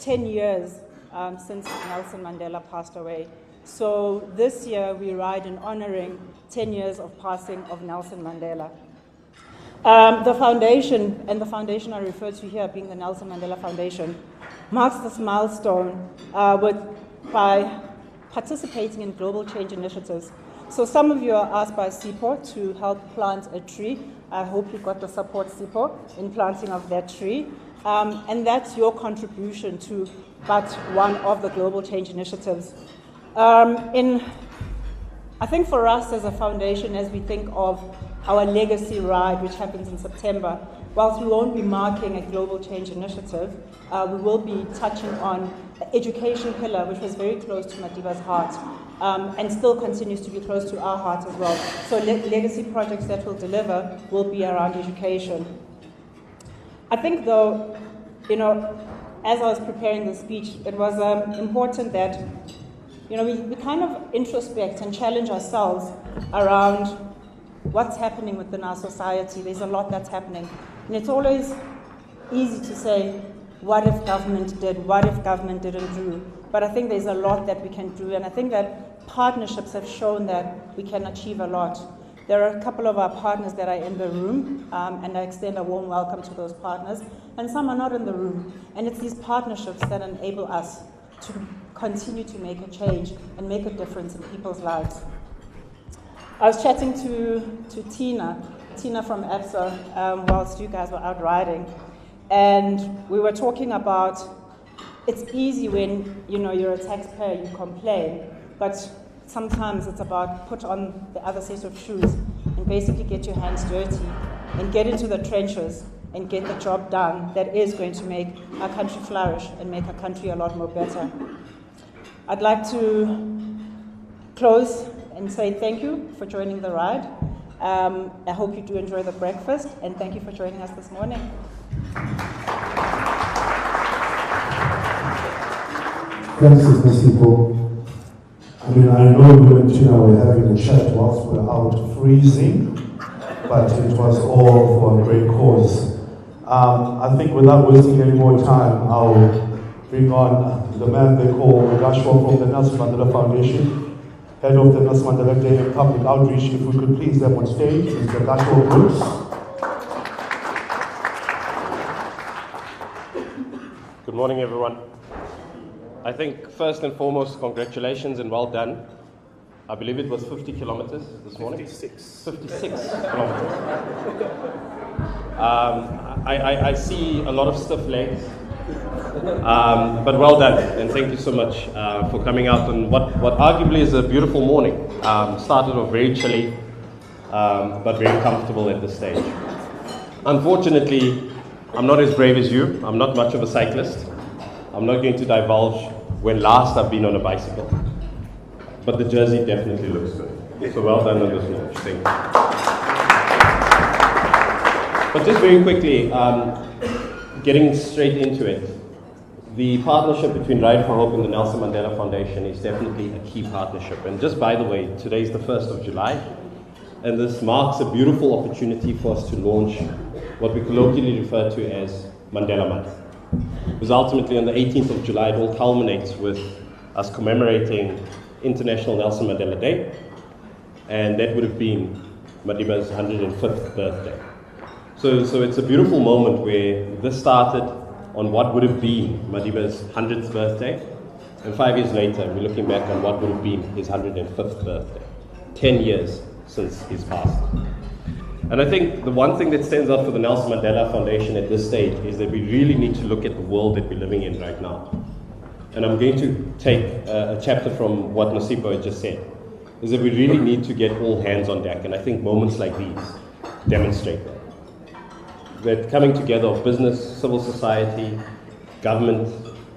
10 years since Nelson Mandela passed away. So this year we ride in honoring 10 years of passing of Nelson Mandela. The foundation, and the foundation I refer to here being the Nelson Mandela Foundation, marks this milestone by participating in global change initiatives. So some of you are asked by SIPO to help plant a tree. I hope you got the support, SIPO, in planting of that tree. And that's your contribution to but one of the global change initiatives. I think for us as a foundation, as we think of our legacy ride, which happens in September, whilst we won't be marking a global change initiative, we will be touching on the education pillar, which was very close to Madiba's heart, and still continues to be close to our heart as well. So legacy projects that we'll deliver will be around education. I think though, as I was preparing the speech, it was important that, we kind of introspect and challenge ourselves around what's happening within our society. There's a lot that's happening. And it's always easy to say, what if government did? What if government didn't do? But I think there's a lot that we can do. And I think that partnerships have shown that we can achieve a lot. There are a couple of our partners that are in the room, and I extend a warm welcome to those partners. And some are not in the room. And it's these partnerships that enable us to continue to make a change and make a difference in people's lives. I was chatting to Tina from ABSA, whilst you guys were out riding, and we were talking about it's easy when you're a taxpayer, you complain, but sometimes it's about put on the other set of shoes and basically get your hands dirty and get into the trenches and get the job done that is going to make our country flourish and make our country a lot more better. I'd like to close and say thank you for joining the ride. I hope you do enjoy the breakfast, and thank you for joining us this morning. Thanks, Mr. Sipo. I know you and Tina were having a chat whilst we were out freezing, but it was all for a great cause. I think without wasting any more time, I'll bring on the man they call Gashua from the Nelson Mandela Foundation, head of the Nelson Mandela Day and Public Outreach. If we could please them on stage, Mr. Gashua Bruce. Good morning, everyone. I think first and foremost, congratulations and well done. I believe it was 50 kilometers this morning. 56 kilometers. I see a lot of stiff legs, but well done, and thank you so much for coming out on what arguably is a beautiful morning. Started off very chilly, but very comfortable at this stage. Unfortunately, I'm not as brave as you. I'm not much of a cyclist. I'm not going to divulge when last I've been on a bicycle, but the jersey definitely looks good. So well done on this launch. Thank you. But just very quickly, getting straight into it, the partnership between Ride for Hope and the Nelson Mandela Foundation is definitely a key partnership. And just by the way, today is the 1st of July, and this marks a beautiful opportunity for us to launch what we colloquially refer to as Mandela Month. Because ultimately on the 18th of July, it all culminates with us commemorating International Nelson Mandela Day, and that would have been Madiba's 105th birthday. So it's a beautiful moment where this started on what would have been Madiba's 100th birthday, and 5 years later, we're looking back on what would have been his 105th birthday, 10 years since his passing. And I think the one thing that stands out for the Nelson Mandela Foundation at this stage is that we really need to look at the world that we're living in right now. And I'm going to take a chapter from what Nosipo had just said, is that we really need to get all hands on deck, and I think moments like these demonstrate that. That coming together of business, civil society, government,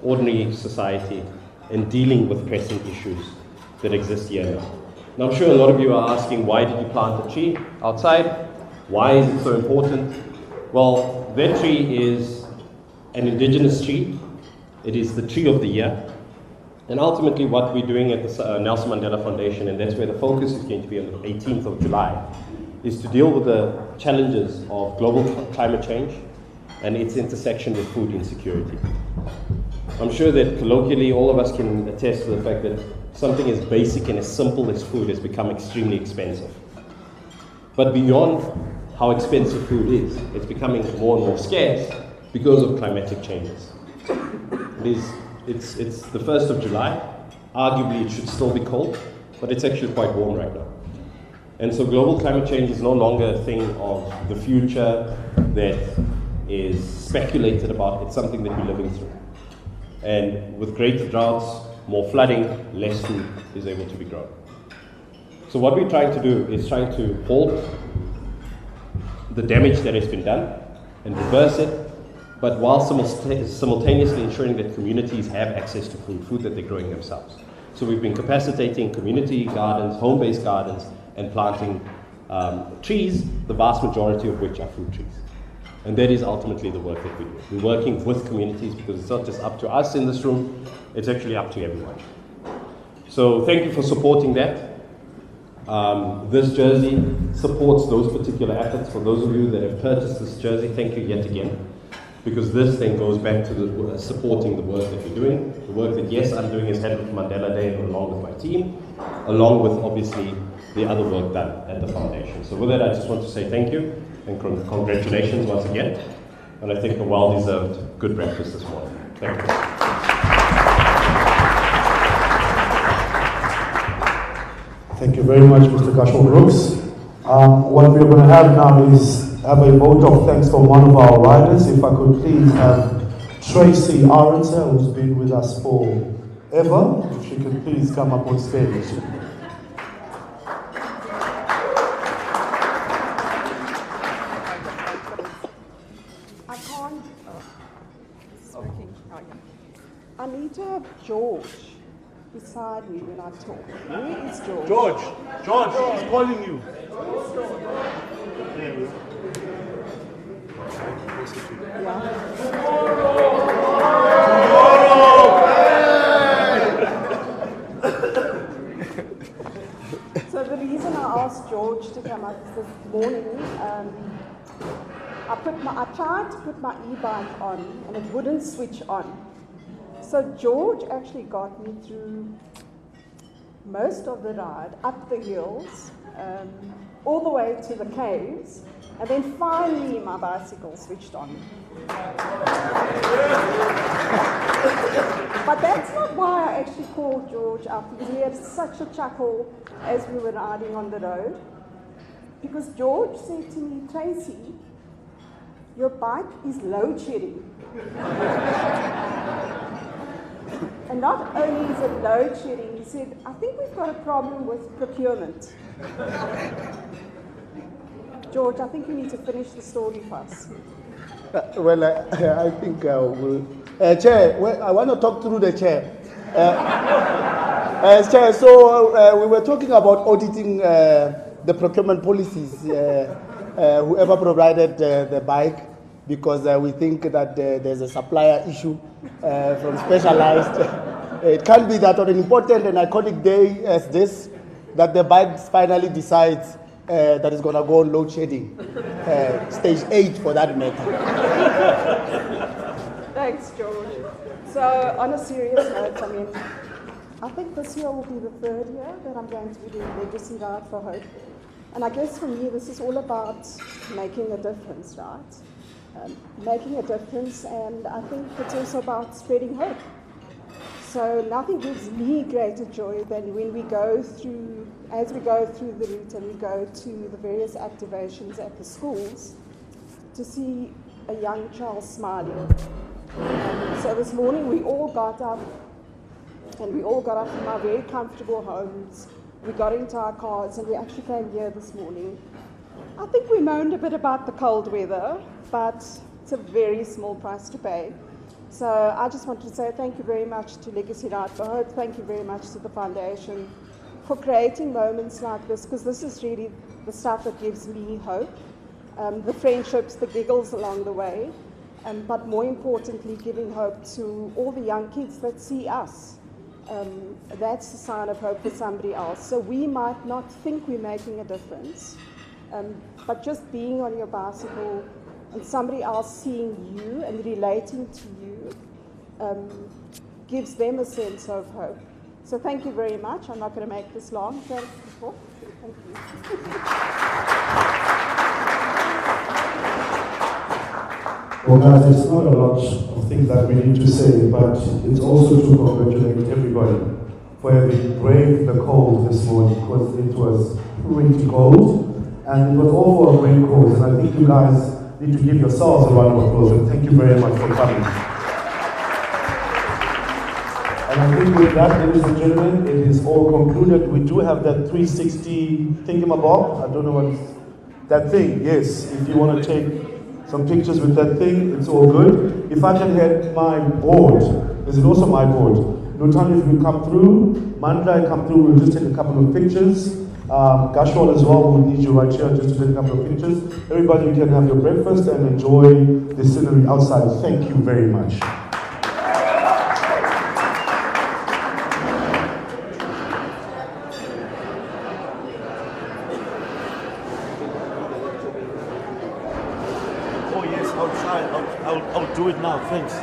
ordinary society, and dealing with pressing issues that exist here now. Now I'm sure a lot of you are asking, why did you plant a tree outside? Why is it so important? Well, that tree is an indigenous tree. It is the tree of the year. And ultimately what we're doing at the Nelson Mandela Foundation, and that's where the focus is going to be on the 18th of July, is to deal with the challenges of global climate change and its intersection with food insecurity. I'm sure that colloquially all of us can attest to the fact that something as basic and as simple as food has become extremely expensive. But beyond how expensive food is, it's becoming more and more scarce because of climatic changes. It's the 1st of July. Arguably it should still be cold, but it's actually quite warm right now. And so global climate change is no longer a thing of the future that is speculated about. It's something that we're living through. And with greater droughts, more flooding, less food is able to be grown. So what we're trying to do is trying to halt the damage that has been done and reverse it, but while simultaneously ensuring that communities have access to food that they're growing themselves. So we've been capacitating community gardens, home-based gardens, and planting trees, the vast majority of which are fruit trees. And that is ultimately the work that we do. We're working with communities because it's not just up to us in this room, it's actually up to everyone. So thank you for supporting that. This jersey supports those particular efforts. For those of you that have purchased this jersey, thank you yet again. Because this then goes back to supporting the work that we're doing. The work that, yes, I'm doing as head of Mandela Day along with my team, along with obviously the other work done at the foundation. So with that, I just want to say thank you and congratulations once again. And I think a well-deserved good breakfast this morning. Thank you. Thank you very much, Mr. Kashmir Brooks. What we're going to have now is have a vote of thanks from one of our riders. If I could please have Tracy Aronson, who's been with us forever, if she could please come up on stage. I can't. It's working. Oh, yeah. I need to have George beside me when I talk. Where is George? George, he's calling you. So the reason I asked George to come up is this morning, I tried to put my e-bike on and it wouldn't switch on. So George actually got me through most of the ride, up the hills, all the way to the caves, and then finally my bicycle switched on. But that's not why I actually called George up, because we had such a chuckle as we were riding on the road. Because George said to me, Tracy, your bike is load shedding. And not only is it load shedding, he said, I think we've got a problem with procurement. George, I think you need to finish the story first. I think we'll... Chair, I want to talk through the chair. Chair, so we were talking about auditing the procurement policies, whoever provided the bike, because we think that there's a supplier issue from Specialized. It can be that on an important and iconic day as this, that the bike finally decides that it's going to go on load shedding, stage 8 for that matter. Thanks, George. So, on a serious note, I think this year will be the 3rd year that I'm going to be doing Legacy Ride for Hope. And I guess for me, this is all about making a difference, right? Making a difference, and I think it's also about spreading hope. So nothing gives me greater joy than when we go through, as we go through the route and we go to the various activations at the schools, to see a young child smiling. So this morning we all got up, and we all got up from our very comfortable homes. We got into our cars and we actually came here this morning. I think we moaned a bit about the cold weather, but it's a very small price to pay. So I just want to say thank you very much to Legacy Ride for Hope. Thank you very much to the foundation for creating moments like this, because this is really the stuff that gives me hope. The friendships, the giggles along the way, but more importantly, giving hope to all the young kids that see us. That's a sign of hope for somebody else. So we might not think we're making a difference, but just being on your bicycle and somebody else seeing you and relating to you gives them a sense of hope. So thank you very much. I'm not going to make this long. Thank you. Well, guys, it's not a lot of things that we need to say, but it's also to congratulate everybody for having braved the cold this morning, because it was pretty cold, and it was all for a great cause. And I think you guys need to give yourselves a round of applause, and thank you very much for coming. And I think with that, ladies and gentlemen, it is all concluded. We do have that 360 thingamabob. I don't know what that thing. Yes, if you want to take some pictures with that thing, it's all good. If I can have my board, is it also my board? Lutani, if you come through, Mandla, come through, we'll just take a couple of pictures. Gashwal as well, we'll need you right here just to take a couple of pictures. Everybody, you can have your breakfast and enjoy the scenery outside. Thank you very much. I'll do it now, thanks.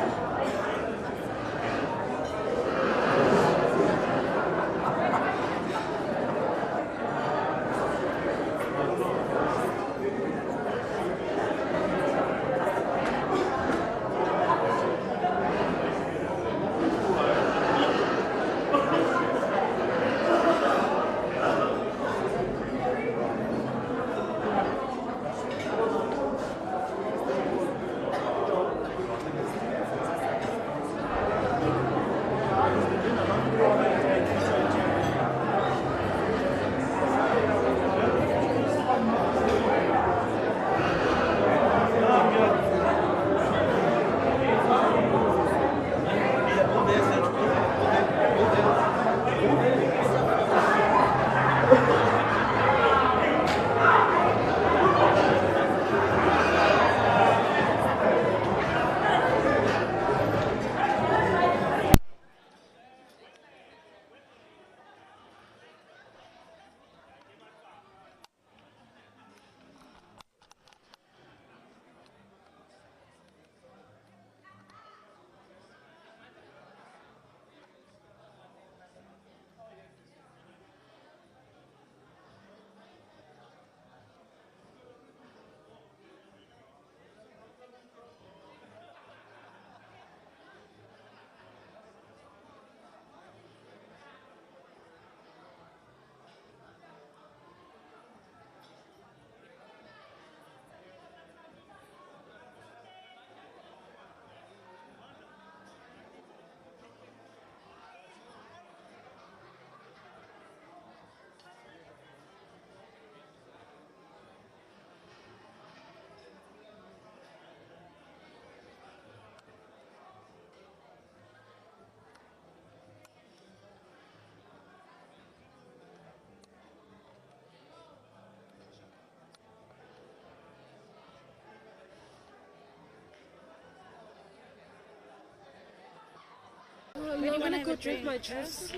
I'm gonna go drink my juice.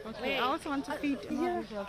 Okay, I also want to feed him. Yeah.